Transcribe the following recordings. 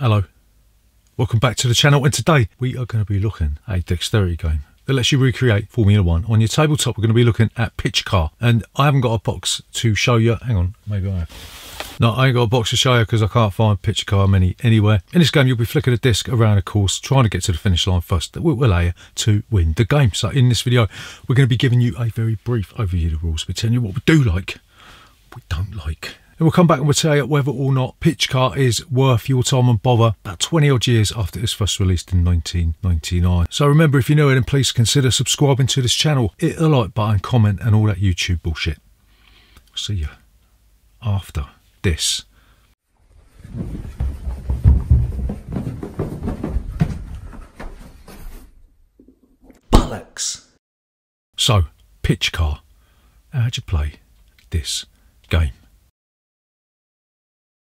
Hello, welcome back to the channel, and today we are going to be looking at a dexterity game that lets you recreate Formula 1. On your tabletop we're going to be looking at Pitch Car, and I haven't got a box to show you. Hang on, maybe I have. No, I ain't got a box to show you because I can't find Pitch Car many anywhere. In this game you'll be flicking a disc around a course trying to get to the finish line first. That will allow you to win the game. So in this video we're going to be giving you a very brief overview of the rules. We're telling you what we do like, what we don't like. And we'll come back and we'll tell you whether or not Pitch Car is worth your time and bother about 20 odd years after it was first released in 1999. So remember, if you're new, then please consider subscribing to this channel, hit the like button, comment and all that YouTube bullshit. We'll see you after this. Bollocks! So, Pitch Car. How'd you play this game?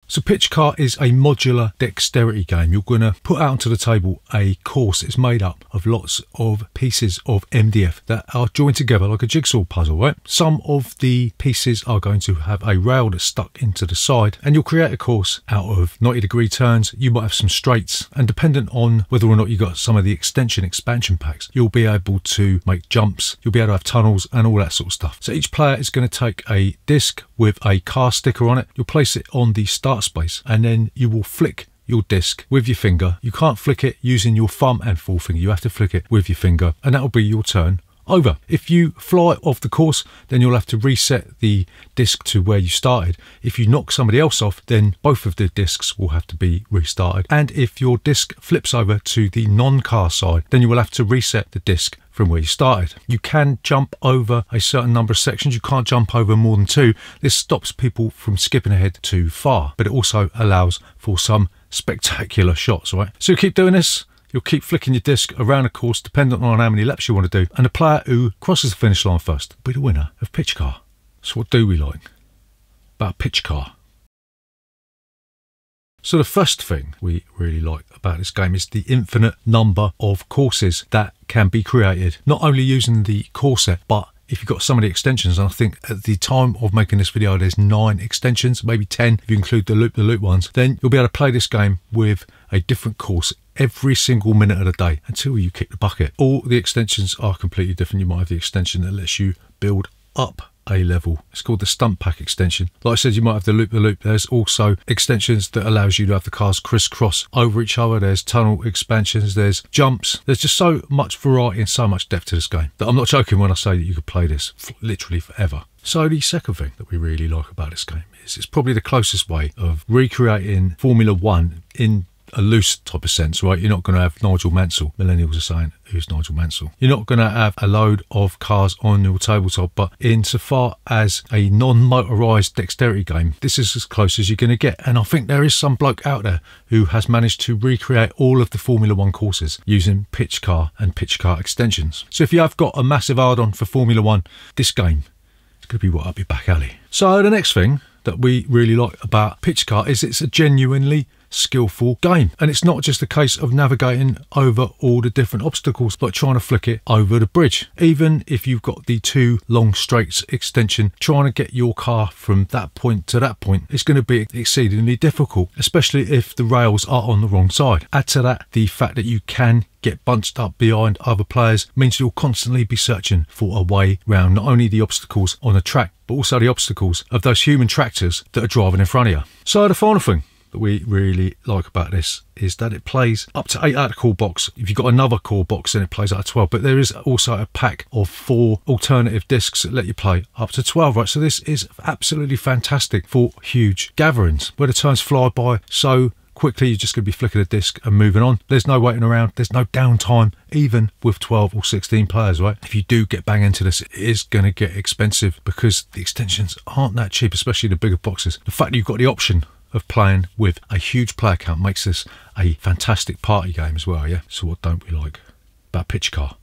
So Pitch Car is a modular dexterity game. You're going to put out onto the table a course. It's made up of lots of pieces of MDF that are joined together like a jigsaw puzzle, right? Some of the pieces are going to have a rail that's stuck into the side, and you'll create a course out of 90-degree turns. You might have some straights, and dependent on whether or not you got some of the expansion packs, you'll be able to make jumps, you'll be able to have tunnels and all that sort of stuff. So each player is going to take a disc with a car sticker on it. You'll place it on the start space, and then you will flick your disc with your finger. You can't flick it using your thumb and forefinger, you have to flick it with your finger, and that will be your turn over. If you fly off the course, then you'll have to reset the disc to where you started. If you knock somebody else off, then both of the discs will have to be restarted. And if your disc flips over to the non-car side, then you will have to reset the disc from where you started. You can jump over a certain number of sections. You can't jump over more than 2. This stops people from skipping ahead too far, but it also allows for some spectacular shots, right? So you keep doing this. You'll keep flicking your disc around a course depending on how many laps you want to do, and the player who crosses the finish line first will be the winner of Pitch Car. So what do we like about Pitch Car? So the first thing we really like about this game is the infinite number of courses that can be created, not only using the course set, but if you've got some of the extensions, and I think at the time of making this video there's 9 extensions, maybe 10 if you include the loop ones, then you'll be able to play this game with a different course every single minute of the day until you kick the bucket. All the extensions are completely different. You might have the extension that lets you build up a level. It's called the Stunt Pack extension. Like I said, you might have the loop. There's also extensions that allows you to have the cars crisscross over each other. There's tunnel expansions, there's jumps. There's just so much variety and so much depth to this game that I'm not joking when I say that you could play this literally forever. So the second thing that we really like about this game is it's probably the closest way of recreating Formula 1 in a loose type of sense, right? You're not going to have Nigel Mansell. Millennials are saying, who's Nigel Mansell? You're not going to have a load of cars on your tabletop, but insofar as a non-motorised dexterity game, this is as close as you're going to get. And I think there is some bloke out there who has managed to recreate all of the Formula 1 courses using Pitch Car and Pitch Car extensions. So if you have got a massive hard-on for Formula 1, this game is going to be right up your back alley. So the next thing that we really like about Pitch Car is it's a genuinely skillful game, and it's not just a case of navigating over all the different obstacles like trying to flick it over the bridge. Even if you've got the 2 long straights extension, trying to get your car from that point to that point is going to be exceedingly difficult, especially if the rails are on the wrong side. Add to that the fact that you can get bunched up behind other players means you'll constantly be searching for a way around not only the obstacles on the track, but also the obstacles of those human tractors that are driving in front of you. So the final thing that we really like about this is that it plays up to 8 out of the core box. If you've got another core box, then it plays out of 12, but there is also a pack of 4 alternative discs that let you play up to 12, right? So this is absolutely fantastic for huge gatherings where the turns fly by so quickly. You're just going to be flicking a disc and moving on. There's no waiting around, there's no downtime, even with 12 or 16 players, right? If you do get bang into this, it is going to get expensive because the extensions aren't that cheap, especially the bigger boxes. The fact that you've got the option of playing with a huge player count makes this a fantastic party game as well, yeah? So what don't we like about Pitch Car?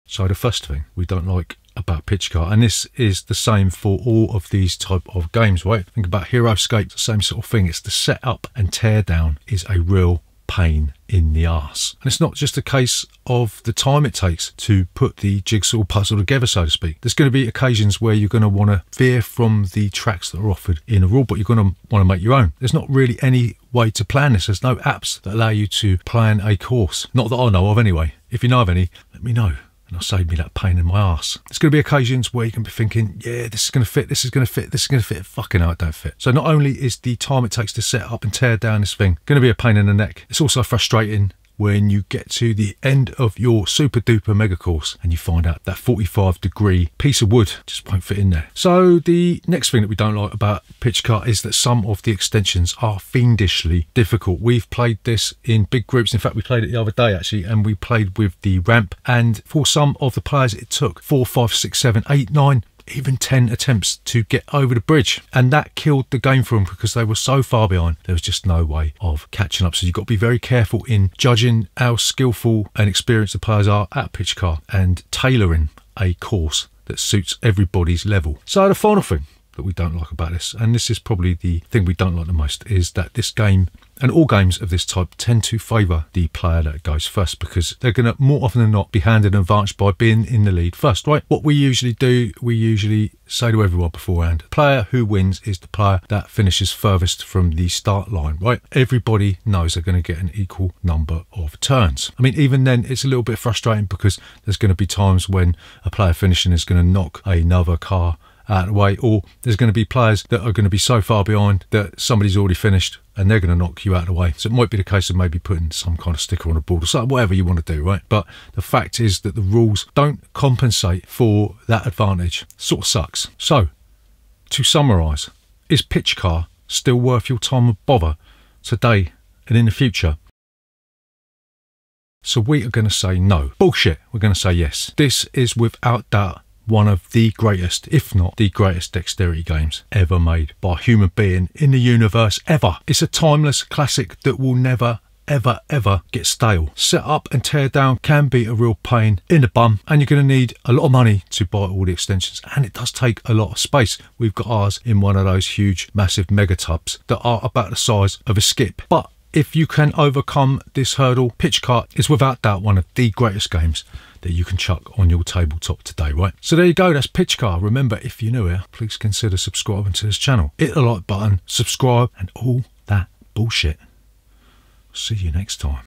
So the first thing we don't like about Pitch Car, and this is the same for all of these type of games, right? Think about Hero Escape, the same sort of thing. It's the setup and tear down is a real pain in the arse. And it's not just a case of the time it takes to put the jigsaw puzzle together, so to speak. There's going to be occasions where you're going to want to veer from the tracks that are offered in a rulebook. You're going to want to make your own. There's not really any way to plan this. There's no apps that allow you to plan a course. Not that I know of anyway. If you know of any, let me know. And it'll save me that pain in my arse. There's going to be occasions where you can be thinking, yeah, this is going to fit, this is going to fit, this is going to fit. Fucking hell, it don't fit. So not only is the time it takes to set up and tear down this thing going to be a pain in the neck, it's also frustrating when you get to the end of your super duper mega course and you find out that 45-degree piece of wood just won't fit in there. So the next thing that we don't like about Pitch Car is that some of the extensions are fiendishly difficult. We've played this in big groups. In fact, we played it the other day actually, and we played with the ramp, and for some of the players it took 4, 5, 6, 7, 8, 9, even 10 attempts to get over the bridge, and that killed the game for them because they were so far behind. There was just no way of catching up. So you've got to be very careful in judging how skillful and experienced the players are at Pitch Car and tailoring a course that suits everybody's level. So the final thing that we don't like about this, and this is probably the thing we don't like the most, is that this game and all games of this type tend to favour the player that goes first, because they're going to more often than not be handed an advantage by being in the lead first, right? What we usually do, we usually say to everyone beforehand, the player who wins is the player that finishes furthest from the start line, right? Everybody knows they're going to get an equal number of turns. I mean, even then it's a little bit frustrating because there's going to be times when a player finishing is going to knock another car out of the way, or there's going to be players that are going to be so far behind that somebody's already finished and they're going to knock you out of the way. So it might be the case of maybe putting some kind of sticker on a board or something, whatever you want to do, right? But the fact is that the rules don't compensate for that advantage. Sort of sucks. So to summarise, is Pitch Car still worth your time and bother today and in the future? So we are going to say no. Bullshit. We're going to say yes. This is without doubt one of the greatest, if not the greatest, dexterity games ever made by a human being in the universe ever. It's a timeless classic that will never, ever, ever get stale. Set up and tear down can be a real pain in the bum, and you're going to need a lot of money to buy all the extensions, and it does take a lot of space. We've got ours in one of those huge, massive mega tubs that are about the size of a skip. But if you can overcome this hurdle, Pitch Car is without doubt one of the greatest games that you can chuck on your tabletop today, right? So there you go, that's Pitch Car. Remember, if you're new here, please consider subscribing to this channel. Hit the like button, subscribe, and all that bullshit. See you next time.